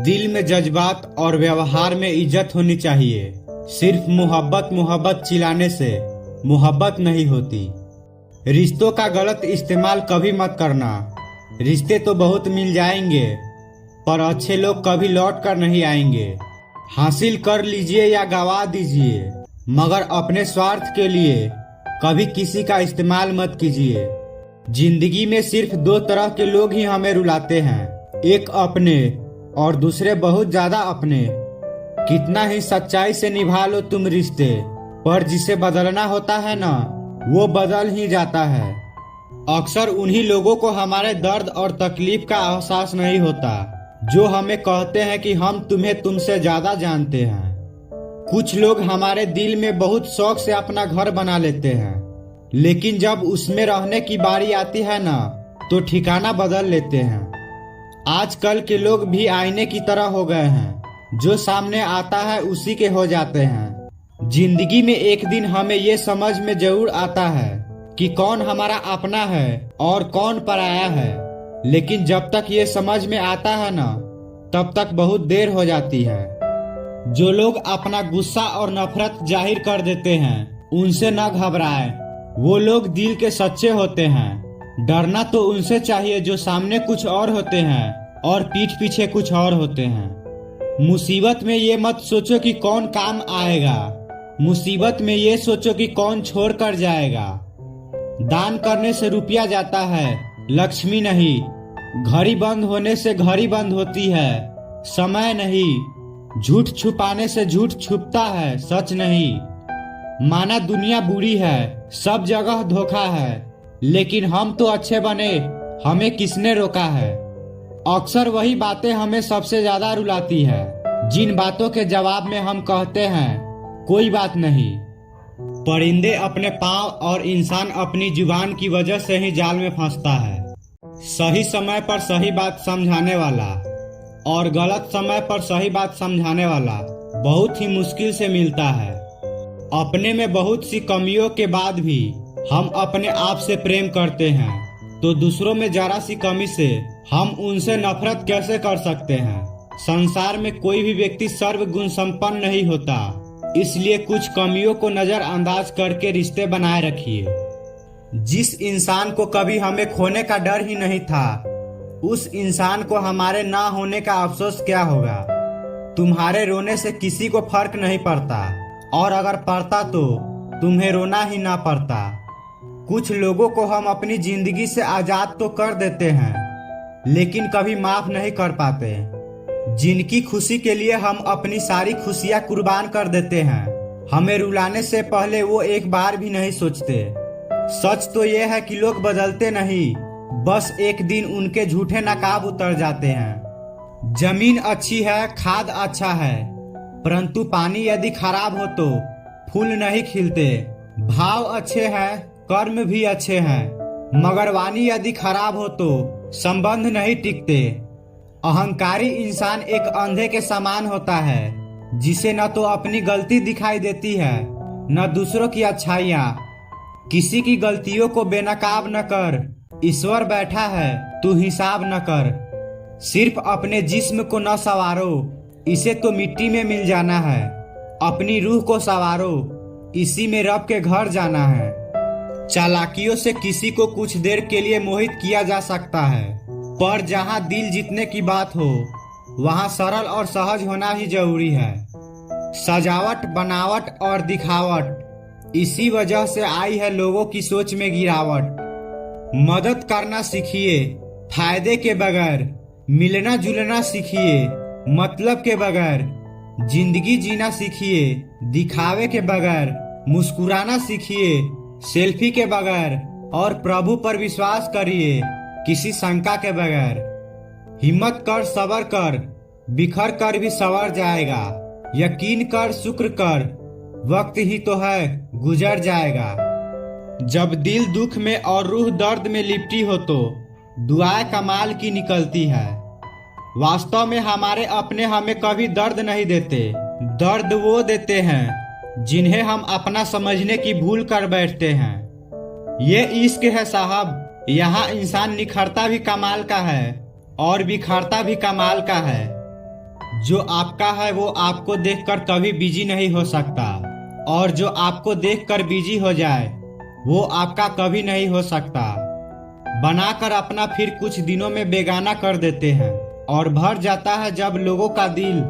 दिल में जज्बात और व्यवहार में इज्जत होनी चाहिए। सिर्फ मोहब्बत मोहब्बत चिल्लाने से मोहब्बत नहीं होती। रिश्तों का गलत इस्तेमाल कभी मत करना। रिश्ते तो बहुत मिल जाएंगे, पर अच्छे लोग कभी लौट कर नहीं आएंगे। हासिल कर लीजिए या गवा दीजिए, मगर अपने स्वार्थ के लिए कभी किसी का इस्तेमाल मत कीजिए। जिंदगी में सिर्फ दो तरह के लोग ही हमें रुलाते हैं, एक अपने और दूसरे बहुत ज्यादा अपने। कितना ही सच्चाई से निभा लो तुम रिश्ते, पर जिसे बदलना होता है ना, वो बदल ही जाता है। अक्सर उन्हीं लोगों को हमारे दर्द और तकलीफ का एहसास नहीं होता, जो हमें कहते हैं कि हम तुम्हें तुमसे ज्यादा जानते हैं। कुछ लोग हमारे दिल में बहुत शौक से अपना घर बना लेते हैं, लेकिन जब उसमें रहने की बारी आती है ना, तो ठिकाना बदल लेते हैं। आजकल के लोग भी आईने की तरह हो गए हैं, जो सामने आता है उसी के हो जाते हैं। जिंदगी में एक दिन हमें ये समझ में जरूर आता है कि कौन हमारा अपना है और कौन पराया है, लेकिन जब तक ये समझ में आता है ना, तब तक बहुत देर हो जाती है। जो लोग अपना गुस्सा और नफरत जाहिर कर देते हैं, उनसे न घबराएं। वो लोग दिल के सच्चे होते हैं। डरना तो उनसे चाहिए जो सामने कुछ और होते हैं और पीठ पीछे कुछ और होते हैं। मुसीबत में ये मत सोचो कि कौन काम आएगा, मुसीबत में ये सोचो कि कौन छोड़ कर जाएगा। दान करने से रुपया जाता है, लक्ष्मी नहीं। घड़ी बंद होने से घड़ी बंद होती है, समय नहीं। झूठ छुपाने से झूठ छुपता है, सच नहीं। माना दुनिया बुरी है, सब जगह धोखा है, लेकिन हम तो अच्छे बने, हमें किसने रोका है। अक्सर वही बातें हमें सबसे ज्यादा रुलाती है, जिन बातों के जवाब में हम कहते हैं कोई बात नहीं। परिंदे अपने पाँव और इंसान अपनी जुबान की वजह से ही जाल में फंसता है। सही समय पर सही बात समझाने वाला और गलत समय पर सही बात समझाने वाला बहुत ही मुश्किल से मिलता है। अपने में बहुत सी कमियों के बाद भी हम अपने आप से प्रेम करते हैं, तो दूसरों में जरा सी कमी से हम उनसे नफरत कैसे कर सकते हैं। संसार में कोई भी व्यक्ति सर्वगुण संपन्न नहीं होता, इसलिए कुछ कमियों को नजरअंदाज करके रिश्ते बनाए रखिए। जिस इंसान को कभी हमें खोने का डर ही नहीं था, उस इंसान को हमारे ना होने का अफसोस क्या होगा। तुम्हारे रोने से किसी को फर्क नहीं पड़ता, और अगर पड़ता तो तुम्हें रोना ही ना पड़ता। कुछ लोगों को हम अपनी जिंदगी से आजाद तो कर देते हैं, लेकिन कभी माफ नहीं कर पाते। जिनकी खुशी के लिए हम अपनी सारी खुशियां कुर्बान कर देते हैं, हमें रुलाने से पहले वो एक बार भी नहीं सोचते। सच तो ये है कि लोग बदलते नहीं, बस एक दिन उनके झूठे नकाब उतर जाते हैं। जमीन अच्छी है, खाद अच्छा है, परंतु पानी यदि खराब हो तो फूल नहीं खिलते। भाव अच्छे हैं, कर्म भी अच्छे हैं, मगर वाणी यदि खराब हो तो संबंध नहीं टिकते। अहंकारी इंसान एक अंधे के समान होता है, जिसे न तो अपनी गलती दिखाई देती है, न दूसरों की अच्छाइयाँ। किसी की गलतियों को बेनकाब न कर, ईश्वर बैठा है, तू हिसाब न कर। सिर्फ अपने जिस्म को न संवारो, इसे तो मिट्टी में मिल जाना है। अपनी रूह को संवारो, इसी में रब के घर जाना है। चालाकियों से किसी को कुछ देर के लिए मोहित किया जा सकता है, पर जहाँ दिल जीतने की बात हो, वहाँ सरल और सहज होना ही जरूरी है। सजावट, बनावट और दिखावट, इसी वजह से आई है लोगों की सोच में गिरावट। मदद करना सीखिए फायदे के बगैर, मिलना जुलना सीखिए मतलब के बगैर, जिंदगी जीना सीखिए दिखावे के बगैर, मुस्कुराना सीखिए सेल्फी के बगैर, और प्रभु पर विश्वास करिए किसी शंका के बगैर। हिम्मत कर, सबर कर, बिखर कर भी संवर जाएगा। यकीन कर, शुक्र कर, वक्त ही तो है, गुजर जाएगा। जब दिल दुख में और रूह दर्द में लिपटी हो तो दुआएं कमाल की निकलती है। वास्तव में हमारे अपने हमें कभी दर्द नहीं देते, दर्द वो देते हैं जिन्हें हम अपना समझने की भूल कर बैठते हैं। ये इश्क है साहब, यहाँ इंसान निखरता भी कमाल का है और बिखरता भी कमाल का है। जो आपका है वो आपको देखकर कभी बिजी नहीं हो सकता, और जो आपको देखकर बिजी हो जाए वो आपका कभी नहीं हो सकता। बनाकर अपना फिर कुछ दिनों में बेगाना कर देते हैं, और भर जाता है जब लोगों का दिल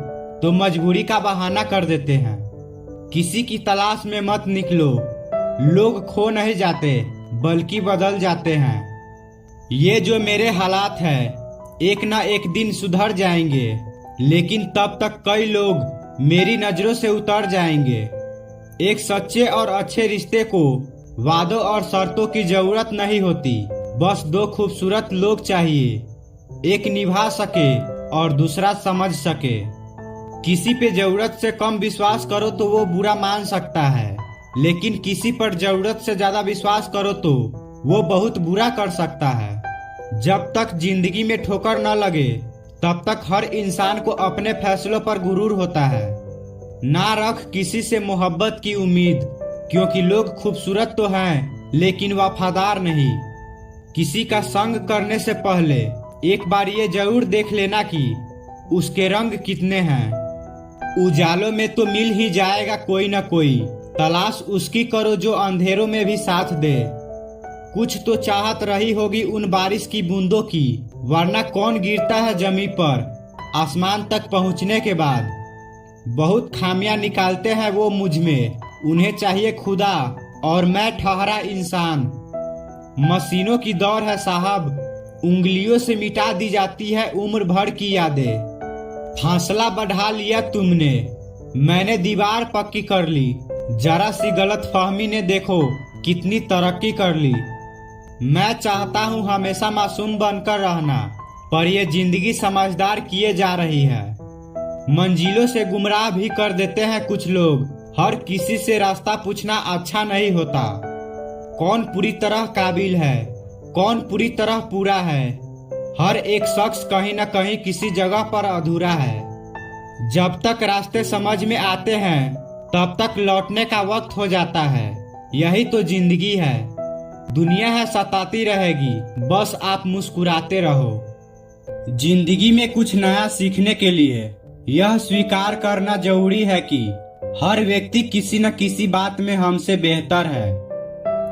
तो मजबूरी का बहाना कर देते हैं। किसी की तलाश में मत निकलो, लोग खो नहीं जाते बल्कि बदल जाते हैं। ये जो मेरे हालात है एक ना एक दिन सुधर जाएंगे, लेकिन तब तक कई लोग मेरी नजरों से उतर जाएंगे। एक सच्चे और अच्छे रिश्ते को वादों और शर्तों की जरूरत नहीं होती, बस दो खूबसूरत लोग चाहिए, एक निभा सके और दूसरा समझ सके। किसी पे जरूरत से कम विश्वास करो तो वो बुरा मान सकता है, लेकिन किसी पर जरूरत से ज्यादा विश्वास करो तो वो बहुत बुरा कर सकता है। जब तक जिंदगी में ठोकर न लगे तब तक हर इंसान को अपने फैसलों पर गुरूर होता है। ना रख किसी से मोहब्बत की उम्मीद, क्योंकि लोग खूबसूरत तो हैं लेकिन वफादार नहीं। किसी का संग करने से पहले एक बार ये जरूर देख लेना कि उसके रंग कितने हैं। उजालों में तो मिल ही जाएगा कोई न कोई, तलाश उसकी करो जो अंधेरों में भी साथ दे। कुछ तो चाहत रही होगी उन बारिश की बूंदों की, वरना कौन गिरता है जमीन पर आसमान तक पहुंचने के बाद। बहुत खामियां निकालते हैं वो मुझ में, उन्हें चाहिए खुदा और मैं ठहरा इंसान। मशीनों की दौड़ है साहब, उंगलियों से मिटा दी जाती है उम्र भर की यादें। फासला बढ़ा लिया तुमने, मैंने दीवार पक्की कर ली, जरा सी गलत फहमी ने देखो कितनी तरक्की कर ली। मैं चाहता हूँ हमेशा मासूम बनकर रहना, पर ये जिंदगी समझदार किए जा रही है। मंजिलों से गुमराह भी कर देते हैं कुछ लोग, हर किसी से रास्ता पूछना अच्छा नहीं होता। कौन पूरी तरह काबिल है, कौन पूरी तरह पूरा है, हर एक शख्स कहीं न कहीं किसी जगह पर अधूरा है। जब तक रास्ते समझ में आते हैं तब तक लौटने का वक्त हो जाता है, यही तो जिंदगी है। दुनिया है सताती रहेगी, बस आप मुस्कुराते रहो। जिंदगी में कुछ नया सीखने के लिए यह स्वीकार करना जरूरी है कि हर व्यक्ति किसी न किसी बात में हमसे बेहतर है।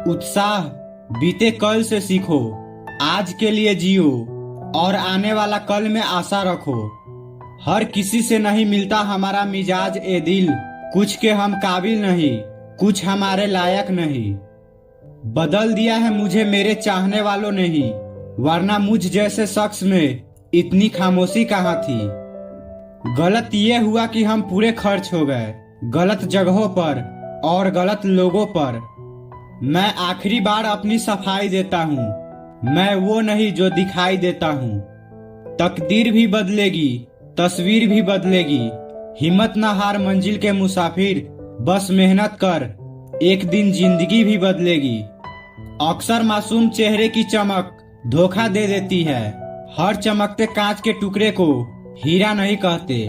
उत्साह बीते कल से सीखो, आज के लिए जियो और आने वाला कल में आशा रखो। हर किसी से नहीं मिलता हमारा मिजाज ए दिल, कुछ के हम काबिल नहीं, कुछ हमारे लायक नहीं। बदल दिया है मुझे मेरे चाहने वालों ने ही, वरना मुझ जैसे शख्स में इतनी खामोशी कहाँ थी। गलत ये हुआ कि हम पूरे खर्च हो गए गलत जगहों पर और गलत लोगों पर। मैं आखिरी बार अपनी सफाई देता हूँ, मैं वो नहीं जो दिखाई देता हूँ। तकदीर भी बदलेगी, तस्वीर भी बदलेगी, हिम्मत न हार मंजिल के मुसाफिर, बस मेहनत कर, एक दिन जिंदगी भी बदलेगी। अक्सर मासूम चेहरे की चमक धोखा दे देती है, हर चमकते कांच के टुकड़े को हीरा नहीं कहते।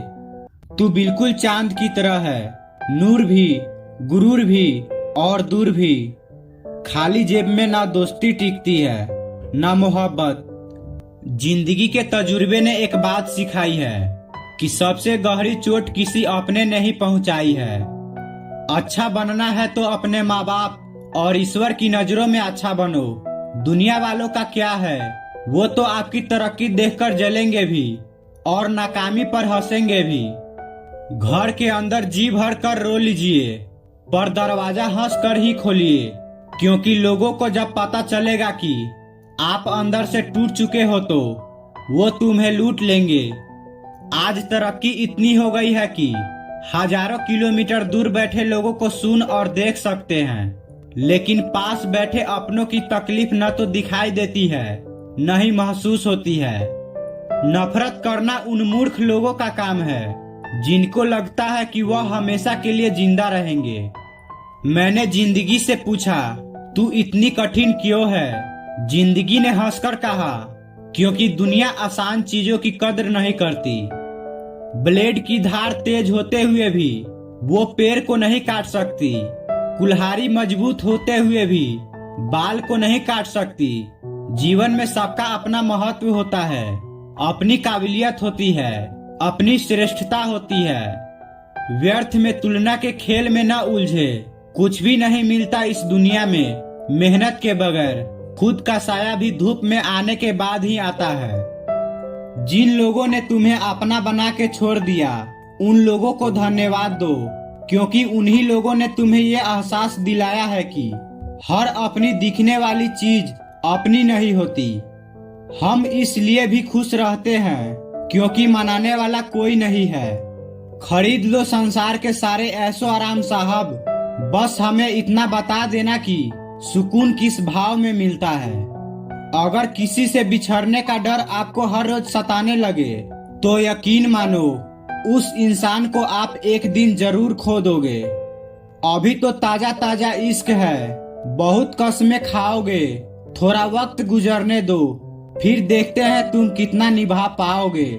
तू बिल्कुल चांद की तरह है, नूर भी, गुरूर भी और दूर भी। खाली जेब में ना दोस्ती टिकती है ना मोहब्बत। जिंदगी के तजुर्बे ने एक बात सिखाई है कि सबसे गहरी चोट किसी अपने ने ही पहुंचाई है। अच्छा बनना है तो अपने माँ बाप और ईश्वर की नजरों में अच्छा बनो। दुनिया वालों का क्या है, वो तो आपकी तरक्की देखकर जलेंगे भी और नाकामी पर हंसेंगे भी। घर के अंदर जी भर कर रो लीजिए, पर दरवाजा हंस कर ही खोलिए, क्योंकि लोगों को जब पता चलेगा कि आप अंदर से टूट चुके हो तो वो तुम्हें लूट लेंगे। आज तरक्की इतनी हो गई है कि हजारों किलोमीटर दूर बैठे लोगों को सुन और देख सकते हैं, लेकिन पास बैठे अपनों की तकलीफ न तो दिखाई देती है न ही महसूस होती है। नफरत करना उन मूर्ख लोगों का काम है जिनको लगता है कि वह हमेशा के लिए जिंदा रहेंगे। मैंने जिंदगी से पूछा, तू इतनी कठिन क्यों है? जिंदगी ने हंसकर कहा, क्योंकि दुनिया आसान चीजों की कद्र नहीं करती। ब्लेड की धार तेज होते हुए भी वो पेड़ को नहीं काट सकती, कुल्हाड़ी मजबूत होते हुए भी बाल को नहीं काट सकती। जीवन में सबका अपना महत्व होता है, अपनी काबिलियत होती है, अपनी श्रेष्ठता होती है। व्यर्थ में तुलना के खेल में न उलझे। कुछ भी नहीं मिलता इस दुनिया में मेहनत के बगैर। खुद का साया भी धूप में आने के बाद ही आता है। जिन लोगों ने तुम्हें अपना बना के छोड़ दिया, उन लोगों को धन्यवाद दो, क्योंकि उन्हीं लोगों ने तुम्हें ये एहसास दिलाया है कि हर अपनी दिखने वाली चीज अपनी नहीं होती। हम इसलिए भी खुश रहते हैं क्योंकि मनाने वाला कोई नहीं है। खरीद लो संसार के सारे ऐशो आराम साहब, बस हमें इतना बता देना कि सुकून किस भाव में मिलता है। अगर किसी से बिछड़ने का डर आपको हर रोज सताने लगे तो यकीन मानो उस इंसान को आप एक दिन जरूर खो दोगे। अभी तो ताजा ताजा इश्क है, बहुत कस्में खाओगे। थोड़ा वक्त गुजरने दो, फिर देखते हैं तुम कितना निभा पाओगे।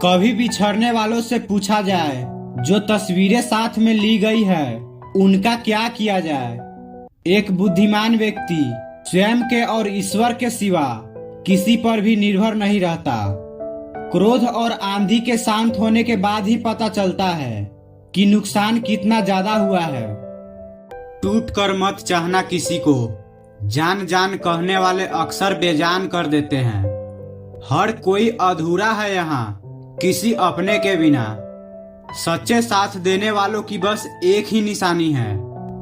कभी बिछड़ने वालों से पूछा जाए, जो तस्वीरें साथ में ली गई है उनका क्या किया जाए। एक बुद्धिमान व्यक्ति स्वयं के और ईश्वर के सिवा किसी पर भी निर्भर नहीं रहता। क्रोध और आंधी के शांत होने के बाद ही पता चलता है कि नुकसान कितना ज्यादा हुआ है। टूट कर मत चाहना किसी को, जान जान कहने वाले अक्सर बेजान कर देते हैं। हर कोई अधूरा है यहाँ किसी अपने के बिना। सच्चे साथ देने वालों की बस एक ही निशानी है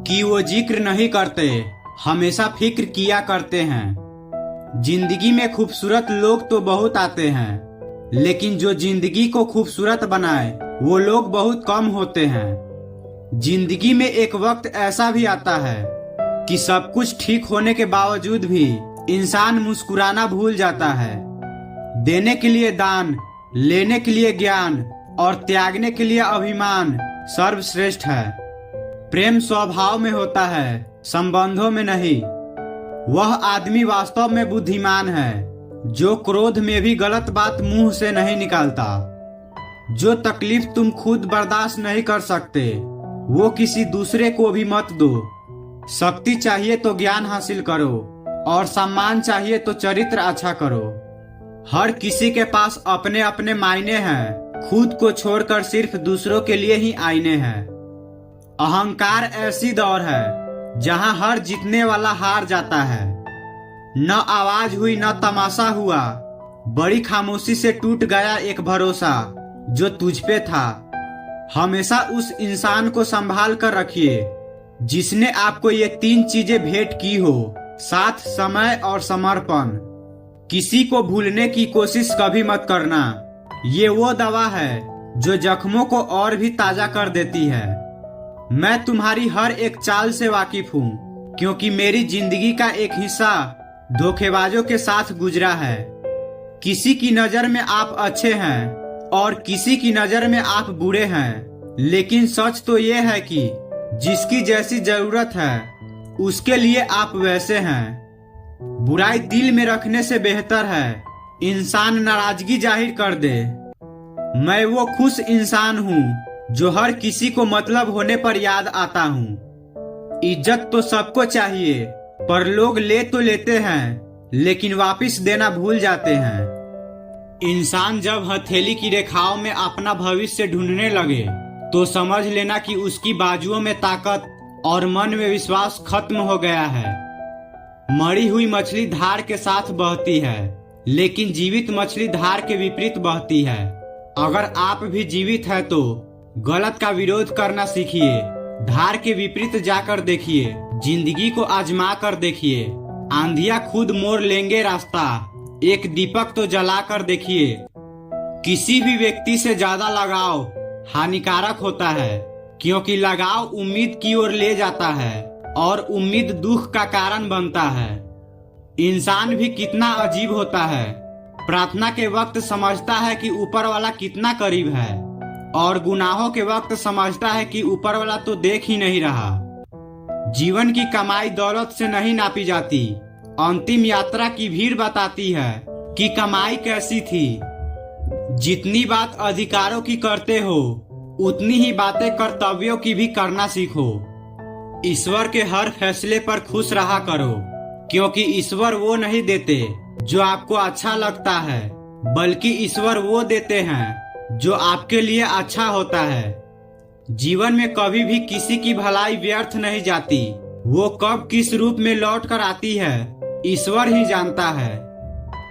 कि वो जिक्र नहीं करते, हमेशा फिक्र किया करते हैं। जिंदगी में खूबसूरत लोग तो बहुत आते हैं, लेकिन जो जिंदगी को खूबसूरत बनाए वो लोग बहुत कम होते हैं। जिंदगी में एक वक्त ऐसा भी आता है कि सब कुछ ठीक होने के बावजूद भी इंसान मुस्कुराना भूल जाता है। देने के लिए दान, लेने के लिए ज्ञान और त्यागने के लिए अभिमान सर्वश्रेष्ठ है। प्रेम स्वभाव में होता है, संबंधों में नहीं। वह आदमी वास्तव में बुद्धिमान है जो क्रोध में भी गलत बात मुंह से नहीं निकालता। जो तकलीफ तुम खुद बर्दाश्त नहीं कर सकते वो किसी दूसरे को भी मत दो। शक्ति चाहिए तो ज्ञान हासिल करो और सम्मान चाहिए तो चरित्र अच्छा करो। हर किसी के पास अपने अपने मायने हैं, खुद को छोड़कर सिर्फ दूसरों के लिए ही आईने हैं। अहंकार ऐसी दौर है जहां हर जीतने वाला हार जाता है। न आवाज हुई न तमाशा हुआ, बड़ी खामोशी से टूट गया एक भरोसा जो तुझ पे था। हमेशा उस इंसान को संभाल कर रखिए जिसने आपको ये 3 चीजें भेंट की हो, साथ, समय और समर्पण। किसी को भूलने की कोशिश कभी मत करना, ये वो दवा है जो जख्मों को और भी ताजा कर देती है। मैं तुम्हारी हर एक चाल से वाकिफ हूँ, क्योंकि मेरी जिंदगी का एक हिस्सा धोखेबाजों के साथ गुजरा है। किसी की नजर में आप अच्छे हैं और किसी की नजर में आप बुरे हैं, लेकिन सच तो ये है कि जिसकी जैसी जरूरत है उसके लिए आप वैसे हैं। बुराई दिल में रखने से बेहतर है इंसान नाराजगी जाहिर कर दे। मैं वो खुश इंसान हूँ जो हर किसी को मतलब होने पर याद आता हूँ। इज्जत तो सबको चाहिए, पर लोग ले तो लेते हैं लेकिन वापस देना भूल जाते हैं। इंसान जब हथेली की रेखाओं में अपना भविष्य ढूंढने लगे तो समझ लेना कि उसकी बाजुओं में ताकत और मन में विश्वास खत्म हो गया है। मरी हुई मछली धार के साथ बहती है, लेकिन जीवित मछली धार के विपरीत बहती है। अगर आप भी जीवित हैं तो गलत का विरोध करना सीखिए, धार के विपरीत जाकर देखिए, जिंदगी को आजमा कर देखिए। आंधियां खुद मोड़ लेंगे रास्ता, एक दीपक तो जला कर देखिए। किसी भी व्यक्ति से ज्यादा लगाव हानिकारक होता है, क्योंकि लगाव उम्मीद की ओर ले जाता है और उम्मीद दुख का कारण बनता है। इंसान भी कितना अजीब होता है, प्रार्थना के वक्त समझता है कि ऊपर वाला कितना करीब है और गुनाहों के वक्त समझता है कि ऊपर वाला तो देख ही नहीं रहा। जीवन की कमाई दौलत से नहीं नापी जाती, अंतिम यात्रा की भीड़ बताती है कि कमाई कैसी थी। जितनी बात अधिकारों की करते हो उतनी ही बातें कर्तव्यों की भी करना सीखो। ईश्वर के हर फैसले पर खुश रहा करो, क्योंकि ईश्वर वो नहीं देते जो आपको अच्छा लगता है, बल्कि ईश्वर वो देते हैं जो आपके लिए अच्छा होता है। जीवन में कभी भी किसी की भलाई व्यर्थ नहीं जाती। वो कब किस रूप में लौट कर आती है ईश्वर ही जानता है।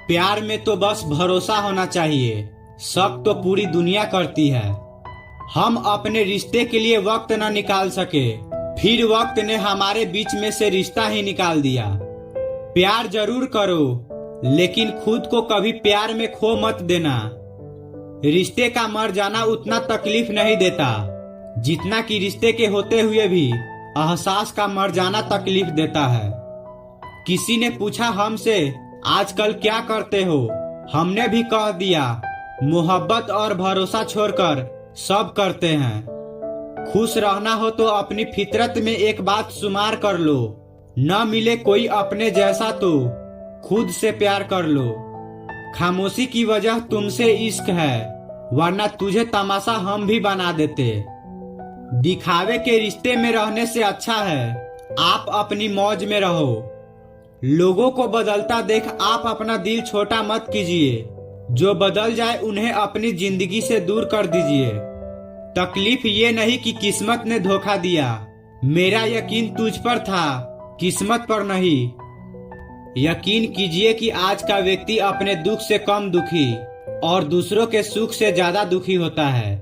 प्यार में तो बस भरोसा होना चाहिए, शक तो पूरी दुनिया करती है। हम अपने रिश्ते के लिए वक्त न निकाल सके, फिर वक्त ने हमारे बीच में से रिश्ता ही निकाल दिया। प्यार जरूर करो, लेकिन खुद को कभी प्यार में खो मत देना। रिश्ते का मर जाना उतना तकलीफ नहीं देता जितना कि रिश्ते के होते हुए भी एहसास का मर जाना तकलीफ देता है। किसी ने पूछा हमसे आजकल क्या करते हो, हमने भी कह दिया मोहब्बत और भरोसा छोड़कर सब करते हैं। खुश रहना हो तो अपनी फितरत में एक बात शुमार कर लो, न मिले कोई अपने जैसा तो खुद से प्यार कर लो। खामोशी की वजह तुमसे इश्क है, वरना तुझे तमाशा हम भी बना देते। दिखावे के रिश्ते में रहने से अच्छा है आप अपनी मौज में रहो। लोगों को बदलता देख आप अपना दिल छोटा मत कीजिए। जो बदल जाए उन्हें अपनी जिंदगी से दूर कर दीजिए। तकलीफ ये नहीं कि किस्मत ने धोखा दिया, मेरा यकीन तुझ पर था, किस्मत पर नहीं। यकीन कीजिए कि आज का व्यक्ति अपने दुख से कम दुखी और दूसरों के सुख से ज्यादा दुखी होता है।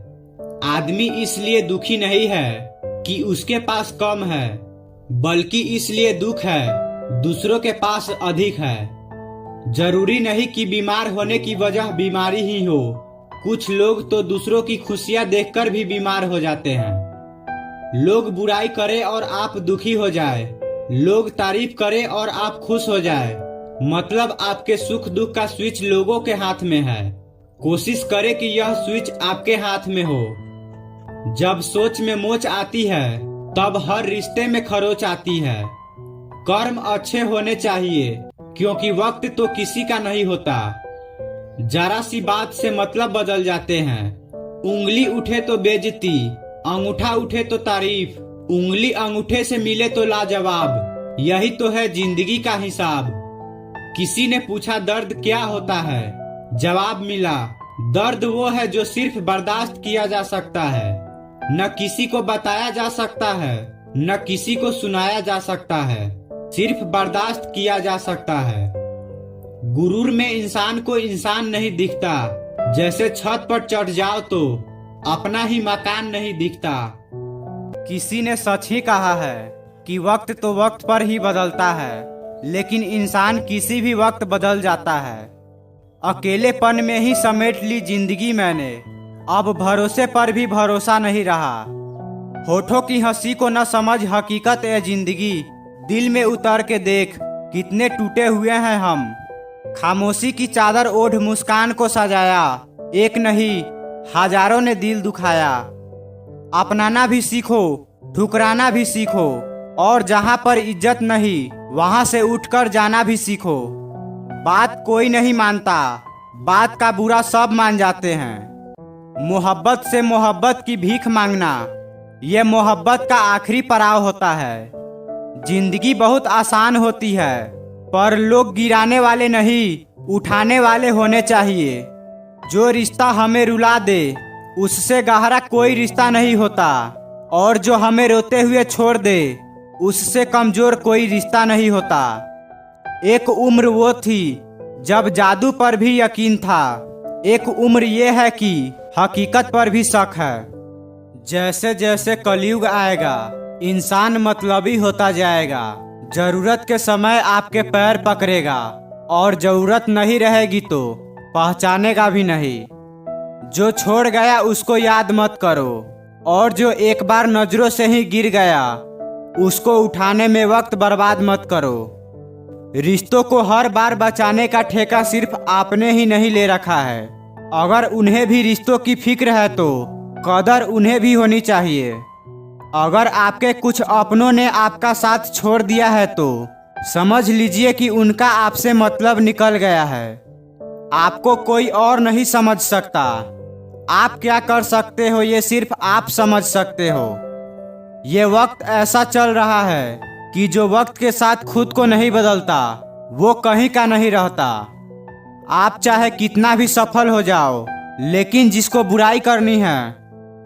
आदमी इसलिए दुखी नहीं है कि उसके पास कम है, बल्कि इसलिए दुख है दूसरों के पास अधिक है। जरूरी नहीं कि बीमार होने की वजह बीमारी ही हो। कुछ लोग तो दूसरों की खुशियां देखकर भी बीमार हो जाते हैं। लोग बुराई करे और आप दुखी हो जाए, लोग तारीफ करे और आप खुश हो जाए, मतलब आपके सुख दुख का स्विच लोगों के हाथ में है। कोशिश करे कि यह स्विच आपके हाथ में हो। जब सोच में मोच आती है तब हर रिश्ते में खरोच आती है। कर्म अच्छे होने चाहिए, क्योंकि वक्त तो किसी का नहीं होता। जरा सी बात से मतलब बदल जाते हैं। उंगली उठे तो बेइज्जती, अंगूठा उठे तो तारीफ, उंगली अंगूठे से मिले तो लाजवाब। यही तो है जिंदगी का हिसाब। किसी ने पूछा दर्द क्या होता है, जवाब मिला दर्द वो है जो सिर्फ बर्दाश्त किया जा सकता है। न किसी को बताया जा सकता है, न किसी को सुनाया जा सकता है, सिर्फ बर्दाश्त किया जा सकता है। गुरूर में इंसान को इंसान नहीं दिखता, जैसे छत पर चढ़ जाओ तो अपना ही मकान नहीं दिखता। किसी ने सच ही कहा है कि वक्त तो वक्त पर ही बदलता है, लेकिन इंसान किसी भी वक्त बदल जाता है। अकेलेपन में ही समेट ली जिंदगी मैंने, अब भरोसे पर भी भरोसा नहीं रहा। होठों की हंसी को न समझ हकीकत है जिंदगी, दिल में उतर के देख कितने टूटे हुए हैं हम। खामोशी की चादर ओढ़ मुस्कान को सजाया, एक नहीं हजारों ने दिल दुखाया। अपनाना भी सीखो, ठुकराना भी सीखो, और जहां पर इज्जत नहीं वहां से उठकर जाना भी सीखो। बात कोई नहीं मानता, बात का बुरा सब मान जाते हैं। मोहब्बत से मोहब्बत की भीख मांगना, यह मोहब्बत का आखिरी पड़ाव होता है। जिंदगी बहुत आसान होती है, पर लोग गिराने वाले नहीं उठाने वाले होने चाहिए। जो रिश्ता हमें रुला दे उससे गहरा कोई रिश्ता नहीं होता, और जो हमें रोते हुए छोड़ दे उससे कमजोर कोई रिश्ता नहीं होता। एक उम्र वो थी जब जादू पर भी यकीन था, एक उम्र ये है कि हकीकत पर भी शक है। जैसे जैसे कलयुग आएगा इंसान मतलबी होता जाएगा। जरूरत के समय आपके पैर पकड़ेगा, और जरूरत नहीं रहेगी तो पहचानेगा भी नहीं। जो छोड़ गया उसको याद मत करो, और जो एक बार नजरों से ही गिर गया उसको उठाने में वक्त बर्बाद मत करो। रिश्तों को हर बार बचाने का ठेका सिर्फ आपने ही नहीं ले रखा है। अगर उन्हें भी रिश्तों की फिक्र है तो कदर उन्हें भी होनी चाहिए। अगर आपके कुछ अपनों ने आपका साथ छोड़ दिया है तो समझ लीजिए कि उनका आपसे मतलब निकल गया है। आपको कोई और नहीं समझ सकता। आप क्या कर सकते हो ये सिर्फ आप समझ सकते हो। ये वक्त ऐसा चल रहा है कि जो वक्त के साथ खुद को नहीं बदलता वो कहीं का नहीं रहता। आप चाहे कितना भी सफल हो जाओ, लेकिन जिसको बुराई करनी है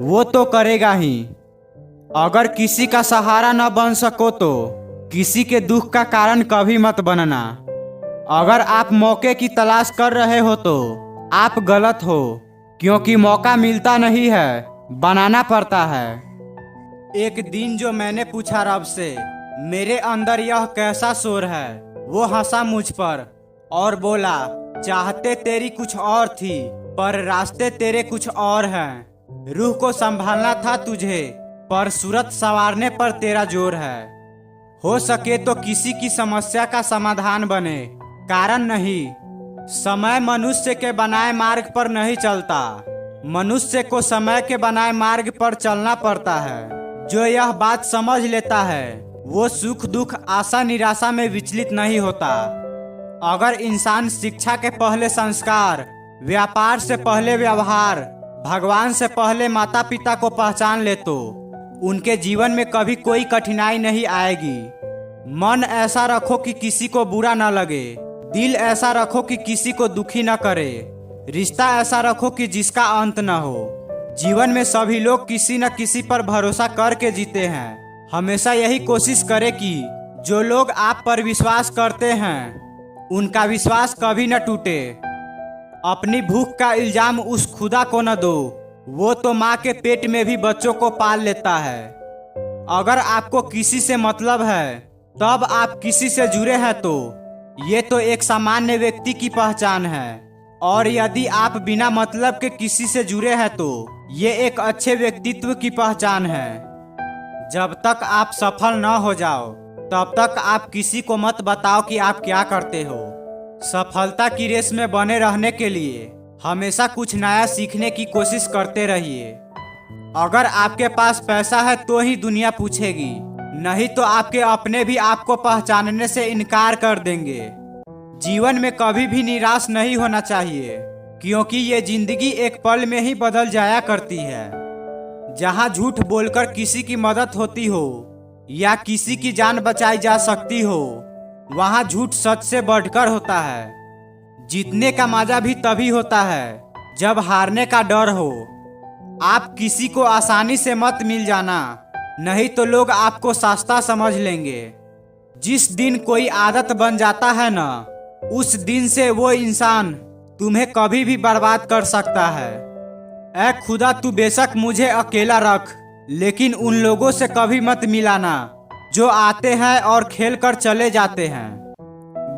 वो तो करेगा ही। अगर किसी का सहारा न बन सको तो किसी के दुख का कारण कभी मत बनना। अगर आप मौके की तलाश कर रहे हो तो आप गलत हो, क्योंकि मौका मिलता नहीं है, बनाना पड़ता है। एक दिन जो मैंने पूछा रब से, मेरे अंदर यह कैसा शोर है, वो हंसा मुझ पर और बोला, चाहते तेरी कुछ और थी पर रास्ते तेरे कुछ और हैं। रूह को संभालना था तुझे पर सूरत संवारने पर तेरा जोर है। हो सके तो किसी की समस्या का समाधान बने, कारण नहीं। समय मनुष्य के बनाए मार्ग पर नहीं चलता, मनुष्य को समय के बनाए मार्ग पर चलना पड़ता है। जो यह बात समझ लेता है वो सुख दुख आशा निराशा में विचलित नहीं होता। अगर इंसान शिक्षा के पहले संस्कार, व्यापार से पहले व्यवहार, भगवान से पहले माता पिता को पहचान ले तो उनके जीवन में कभी कोई कठिनाई नहीं आएगी। मन ऐसा रखो कि किसी को बुरा न लगे, दिल ऐसा रखो कि किसी को दुखी न करे, रिश्ता ऐसा रखो कि जिसका अंत न हो। जीवन में सभी लोग किसी न किसी पर भरोसा करके जीते हैं। हमेशा यही कोशिश करें कि जो लोग आप पर विश्वास करते हैं उनका विश्वास कभी न टूटे। अपनी भूख का इल्जाम उस खुदा को न दो, वो तो माँ के पेट में भी बच्चों को पाल लेता है। अगर आपको किसी से मतलब है तब आप किसी से जुड़े हैं तो ये तो एक सामान्य व्यक्ति की पहचान है, और यदि आप बिना मतलब के किसी से जुड़े हैं तो ये एक अच्छे व्यक्तित्व की पहचान है। जब तक आप सफल न हो जाओ तब तक आप किसी को मत बताओ कि आप क्या करते हो। सफलता की रेस में बने रहने के लिए हमेशा कुछ नया सीखने की कोशिश करते रहिए। अगर आपके पास पैसा है तो ही दुनिया पूछेगी, नहीं तो आपके अपने भी आपको पहचानने से इनकार कर देंगे। जीवन में कभी भी निराश नहीं होना चाहिए, क्योंकि ये जिंदगी एक पल में ही बदल जाया करती है। जहाँ झूठ बोलकर किसी की मदद होती हो या किसी की जान बचाई जा सकती हो, वहाँ झूठ सच से बढ़कर होता है। जीतने का मजा भी तभी होता है जब हारने का डर हो। आप किसी को आसानी से मत मिल जाना, नहीं तो लोग आपको सस्ता समझ लेंगे। जिस दिन कोई आदत बन जाता है ना, उस दिन से वो इंसान तुम्हें कभी भी बर्बाद कर सकता है। ऐ खुदा, तू बेशक मुझे अकेला रख, लेकिन उन लोगों से कभी मत मिलाना जो आते हैं और खेल कर चले जाते हैं।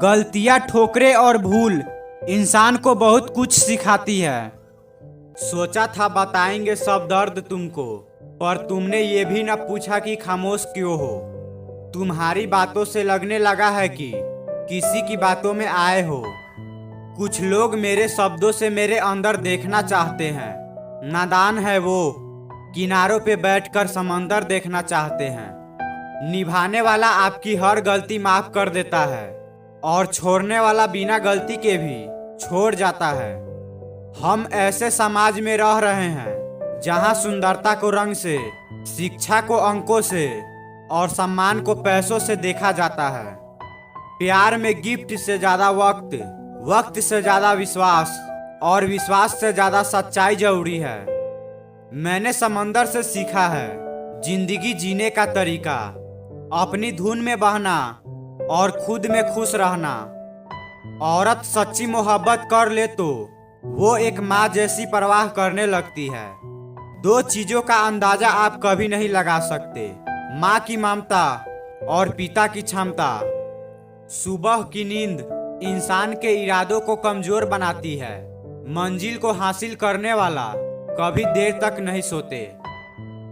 गलतियां, ठोकरें और भूल इंसान को बहुत कुछ सिखाती है। सोचा था बताएंगे सब दर्द तुमको, पर तुमने ये भी न पूछा कि खामोश क्यों हो। तुम्हारी बातों से लगने लगा है कि किसी की बातों में आए हो। कुछ लोग मेरे शब्दों से मेरे अंदर देखना चाहते हैं। नादान है वो, किनारों पे बैठकर समंदर देखना चाहते हैं। निभाने वाला आपकी हर गलती माफ कर देता है और छोड़ने वाला बिना गलती के भी छोड़ जाता है। हम ऐसे समाज में रह रहे हैं जहां सुंदरता को रंग से, शिक्षा को अंकों से और सम्मान को पैसों से देखा जाता है। प्यार में गिफ्ट से ज्यादा वक्त, वक्त से ज्यादा विश्वास और विश्वास से ज्यादा सच्चाई जरूरी है। मैंने समंदर से सीखा है जिंदगी जीने का तरीका, अपनी धुन में बहना और खुद में खुश रहना। औरत सच्ची मोहब्बत कर ले तो वो एक माँ जैसी परवाह करने लगती है। दो चीजों का अंदाजा आप कभी नहीं लगा सकते, माँ की ममता और पिता की क्षमता। सुबह की नींद इंसान के इरादों को कमजोर बनाती है। मंजिल को हासिल करने वाला कभी देर तक नहीं सोते।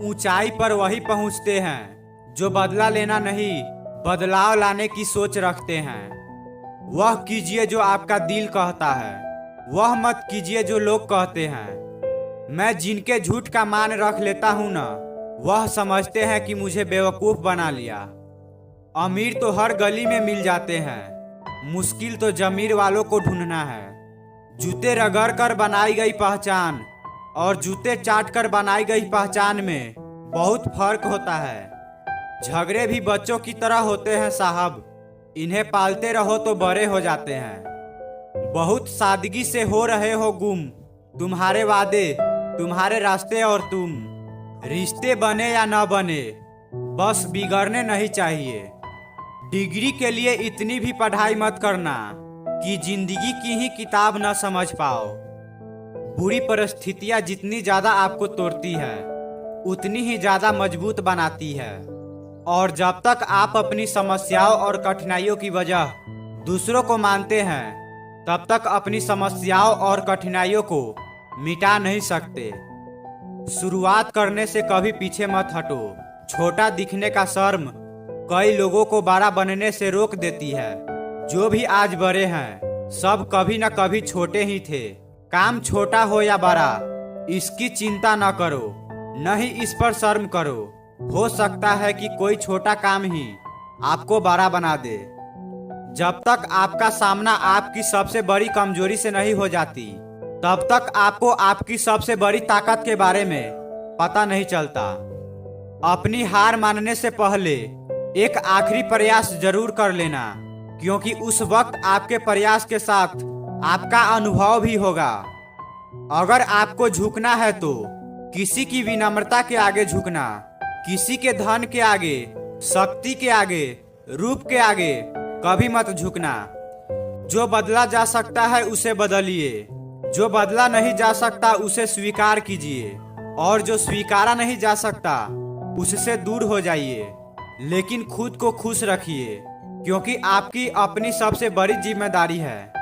ऊंचाई पर वही पहुंचते हैं जो बदला लेना नहीं, बदलाव लाने की सोच रखते हैं। वह कीजिए जो आपका दिल कहता है, वह मत कीजिए जो लोग कहते हैं। मैं जिनके झूठ का मान रख लेता हूं ना, वह समझते हैं कि मुझे बेवकूफ बना लिया। अमीर तो हर गली में मिल जाते हैं, मुश्किल तो जमीर वालों को ढूंढना है। जूते रगड़ कर बनाई गई पहचान और जूते चाट कर बनाई गई पहचान में बहुत फर्क होता है। झगड़े भी बच्चों की तरह होते हैं साहब, इन्हें पालते रहो तो बड़े हो जाते हैं। बहुत सादगी से हो रहे हो गुम, तुम्हारे वादे, तुम्हारे रास्ते और तुम। रिश्ते बने या न बने, बस बिगड़ने नहीं चाहिए। डिग्री के लिए इतनी भी पढ़ाई मत करना कि जिंदगी की ही किताब न समझ पाओ। बुरी परिस्थितियां जितनी ज्यादा आपको तोड़ती है, उतनी ही ज्यादा मजबूत बनाती है। और जब तक आप अपनी समस्याओं और कठिनाइयों की वजह दूसरों को मानते हैं, तब तक अपनी समस्याओं और कठिनाइयों को मिटा नहीं सकते। शुरुआत करने से कभी पीछे मत हटो। छोटा दिखने का शर्म कई लोगों को बड़ा बनने से रोक देती है। जो भी आज बड़े हैं, सब कभी न कभी छोटे ही थे। काम छोटा हो या बड़ा, इसकी चिंता न करो, न ही इस पर शर्म करो। हो सकता है कि कोई छोटा काम ही आपको बड़ा बना दे। जब तक आपका सामना आपकी सबसे बड़ी कमजोरी से नहीं हो जाती, तब तक आपको आपकी सबसे बड़ी ताकत के बारे में पता नहीं चलता। अपनी हार मानने से पहले एक आखिरी प्रयास जरूर कर लेना, क्योंकि उस वक्त आपके प्रयास के साथ आपका अनुभव भी होगा। अगर आपको झुकना है तो किसी की विनम्रता के आगे झुकना, किसी के धन के आगे, शक्ति के आगे, रूप के आगे कभी मत झुकना। जो बदला जा सकता है उसे बदलिए, जो बदला नहीं जा सकता उसे स्वीकार कीजिए, और जो स्वीकारा नहीं जा सकता उससे दूर हो जाइए। लेकिन खुद को खुश रखिए, क्योंकि आपकी अपनी सबसे बड़ी जिम्मेदारी है।